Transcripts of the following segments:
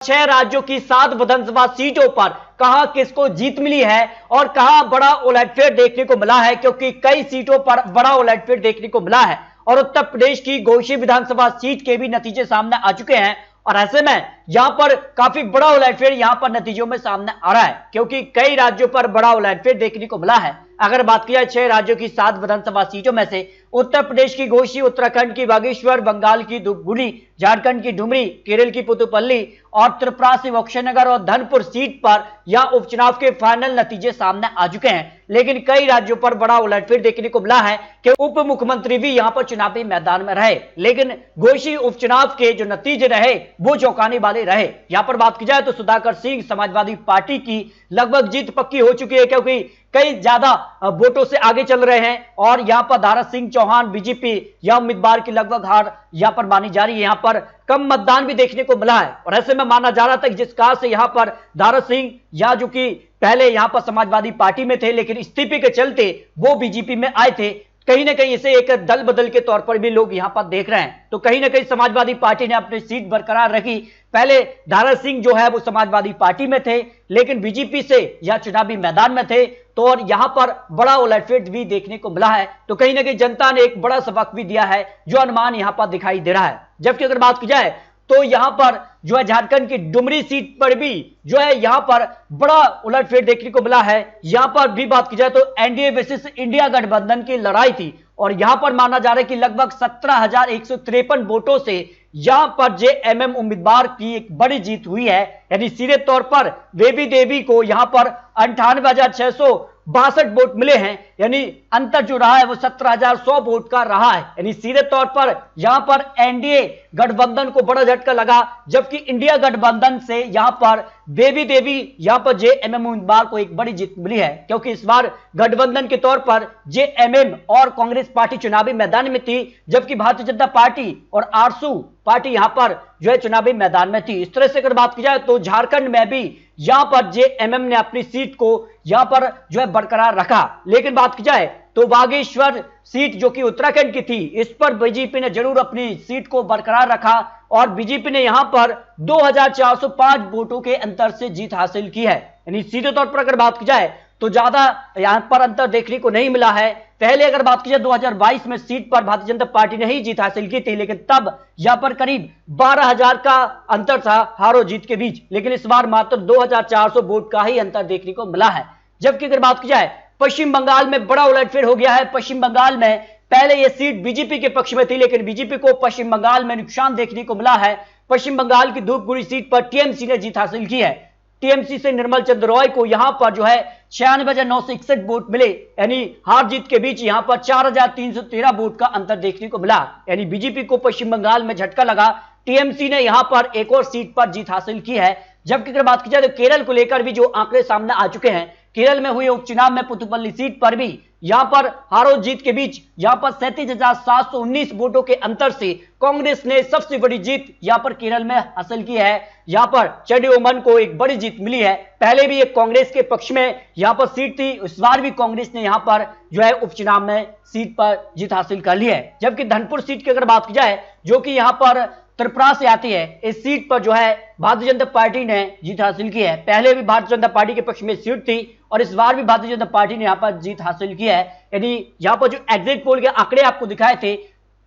6 राज्यों की 7 विधानसभा सीटों पर कहां किसको जीत मिली है और कहां बड़ा उलटफेर देखने को मिला है, क्योंकि कई सीटों पर बड़ा उलटफेर देखने को मिला है और उत्तर प्रदेश की घोसी विधानसभा सीट के भी नतीजे सामने आ चुके हैं। और ऐसे में यहां पर काफी बड़ा उलटफेर यहां पर नतीजों में सामने आ रहा है, क्योंकि कई राज्यों पर बड़ा उलटफेर देखने को मिला है। अगर बात की जाए 6 राज्यों की 7 विधानसभा सीटों में से उत्तर प्रदेश की घोसी, उत्तराखंड की बागेश्वर, बंगाल की धूपगुड़ी, झारखंड की डुमरी, केरल की पुतुपल्ली और त्रिपुरा से बक्शीनगर और धनपुर सीट पर यह उपचुनाव के फाइनल नतीजे सामने आ चुके हैं। लेकिन कई राज्यों पर बड़ा उलटफेर देखने को मिला है कि उप मुख्यमंत्री भी यहां पर चुनावी मैदान में रहे, लेकिन घोसी उपचुनाव के जो नतीजे रहे वो चौंकाने वाले रहे। यहां पर बात की जाए तो सुधाकर सिंह समाजवादी पार्टी की लगभग जीत पक्की हो चुकी है, क्योंकि कई ज्यादा वोटों से आगे चल रहे हैं और यहां पर दारा सिंह चौहान बीजेपी या उम्मीदवार की लगभग हार यहां पर मानी जा रही है। यहां पर कम मतदान भी देखने को मिला है और ऐसे में माना जा रहा था कि जिस कार से यहां पर दारा सिंह या जो कि पहले यहां पर समाजवादी पार्टी में थे लेकिन इस्तीफे के चलते वो बीजेपी में आए थे, कहीं ना कहीं इसे एक दल बदल के तौर पर भी लोग यहां पर देख रहे हैं। तो कहीं ना कहीं समाजवादी पार्टी ने अपनी सीट बरकरार रखी। पहले दारा सिंह जो है वो समाजवादी पार्टी में थे लेकिन बीजेपी से या चुनावी मैदान में थे, तो और यहां पर बड़ा उलटफेर भी देखने को मिला है। तो कहीं ना कहीं जनता ने एक बड़ा सबक भी दिया है जो अनुमान यहां पर दिखाई दे रहा है। जबकि अगर बात की जाए तो यहां पर जो है झारखंड की डुमरी सीट पर भी जो है यहां पर बड़ा उलटफेर देखने को मिला है। यहां पर भी बात की जाए तो एनडीए वर्सेस इंडिया गठबंधन की लड़ाई थी और यहां पर माना जा रहा है कि लगभग 17,153 वोटों से यहां पर जेएमएम उम्मीदवार की एक बड़ी जीत हुई है। यानी सीधे तौर पर बेबी देवी को यहां पर 98,662 वोट मिले हैं, यानी अंतर जो रहा है वो 17,100 वोट का रहा है। यानी सीधे तौर पर यहां पर एनडीए गठबंधन को बड़ा झटका लगा, जबकि इंडिया गठबंधन से यहां पर बेबी देवी यहां पर जेएमएम उम्मीदवार को एक बड़ी जीत मिली है, क्योंकि इस बार गठबंधन के तौर पर जेएमएम और कांग्रेस पार्टी चुनावी मैदान में थी, जबकि भारतीय जनता पार्टी और आरसू पार्टी यहां पर जो है चुनावी मैदान में थी। इस तरह से अगर बात की जाए तो झारखंड में भी यहां पर जेएमएम ने अपनी सीट को यहां पर जो है बरकरार रखा। लेकिन बात की जाए तो बागेश्वर सीट जो कि उत्तराखंड की थी, इस पर बीजेपी ने जरूर अपनी सीट को बरकरार रखा और बीजेपी ने यहां पर 2,405 वोटों के अंतर से जीत हासिल की है। यानी सीधे तौर पर अगर बात की जाए तो ज्यादा यहां पर अंतर देखने को नहीं मिला है। पहले अगर बात की जाए 2022 में सीट पर भारतीय जनता पार्टी ने ही जीत हासिल की थी, लेकिन तब यहां पर करीब 12,000 का अंतर था हारो जीत के बीच, लेकिन इस बार मात्र 2,400 वोट का ही अंतर देखने को मिला है। जबकि अगर बात की जाए पश्चिम बंगाल में बड़ा उलटफेर हो गया है। पश्चिम बंगाल में पहले यह सीट बीजेपी के पक्ष में थी, लेकिन बीजेपी को पश्चिम बंगाल में नुकसान देखने को मिला है। पश्चिम बंगाल की धूपगुड़ी सीट पर टीएमसी ने जीत हासिल की है। टीएमसी से निर्मल चंद्र रॉय को यहां पर जो है 96,961 वोट मिले, यानी हार जीत के बीच यहां पर 4,313 वोट का अंतर देखने को मिला। यानी बीजेपी को पश्चिम बंगाल में झटका लगा। टीएमसी ने यहां पर एक और सीट पर जीत हासिल की है। जबकि अगर बात की जाए तो केरल को लेकर भी जो आंकड़े सामने आ चुके हैं, केरल में हुए उपचुनाव में पुतुपल्ली सीट पर भी यहां पर हारो जीत के बीच यहां पर 37,719 वोटों के अंतर से कांग्रेस ने सबसे बड़ी जीत यहां पर केरल में हासिल की है। यहां पर चेडियोमन को एक बड़ी जीत मिली है। पहले भी एक कांग्रेस के पक्ष में यहां पर सीट थी, इस बार भी कांग्रेस ने यहां पर जो है उपचुनाव में सीट पर जीत हासिल कर ली है। जबकि धनपुर सीट की अगर बात की जाए जो कि यहां पर त्रिपुरा से आती है, इस सीट पर जो है भारतीय जनता पार्टी ने जीत हासिल की है। पहले भी भारतीय जनता पार्टी के पक्ष में सीट थी और इस बार भी भारतीय जनता पार्टी ने यहां पर जीत हासिल की है। यानी यहां पर जो एग्जिट पोल के आंकड़े आपको दिखाए थे,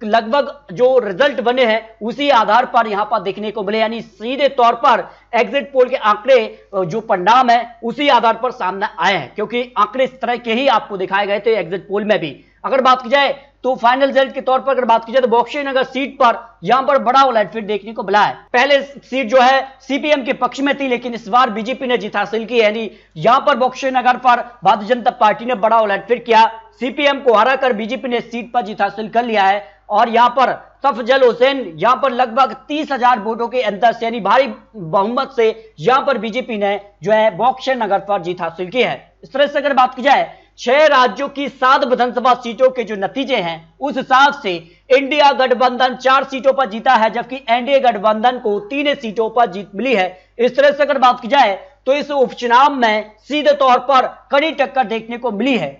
लगभग जो रिजल्ट बने हैं उसी आधार पर यहां पर देखने को मिले। यानी सीधे तौर पर एग्जिट पोल के आंकड़े जो परिणाम है उसी आधार पर सामने आए हैं, क्योंकि आंकड़े इस तरह के ही आपको दिखाए गए थे एग्जिट पोल में भी। अगर बात की जाए तो फाइनल रिजल्ट के तौर पर अगर बात की जाए तो बक्शीनगर सीट पर यहां पर बड़ा उलटफेर देखने को मिला है। पहले सीट जो है सीपीएम के पक्ष में थी, लेकिन इस बार बीजेपी ने जीत हासिल की है। यानी यहां पर बक्शीनगर पर भारतीय जनता पार्टी ने बड़ा उलटफेर किया। सीपीएम को हराकर बीजेपी ने सीट पर जीत हासिल कर लिया है और यहां पर तफजल हुसैन यहां पर लगभग 30,000 वोटों के अंतर से यानी भारी बहुमत से यहां पर बीजेपी ने जो है बक्शीनगर पर जीत हासिल की है। इस तरह से अगर बात की जाए 6 राज्यों की 7 विधानसभा सीटों के जो नतीजे हैं उस हिसाब से इंडिया गठबंधन 4 सीटों पर जीता है, जबकि एनडीए गठबंधन को 3 सीटों पर जीत मिली है। इस तरह से अगर बात की जाए तो इस उपचुनाव में सीधे तौर पर कड़ी टक्कर देखने को मिली है।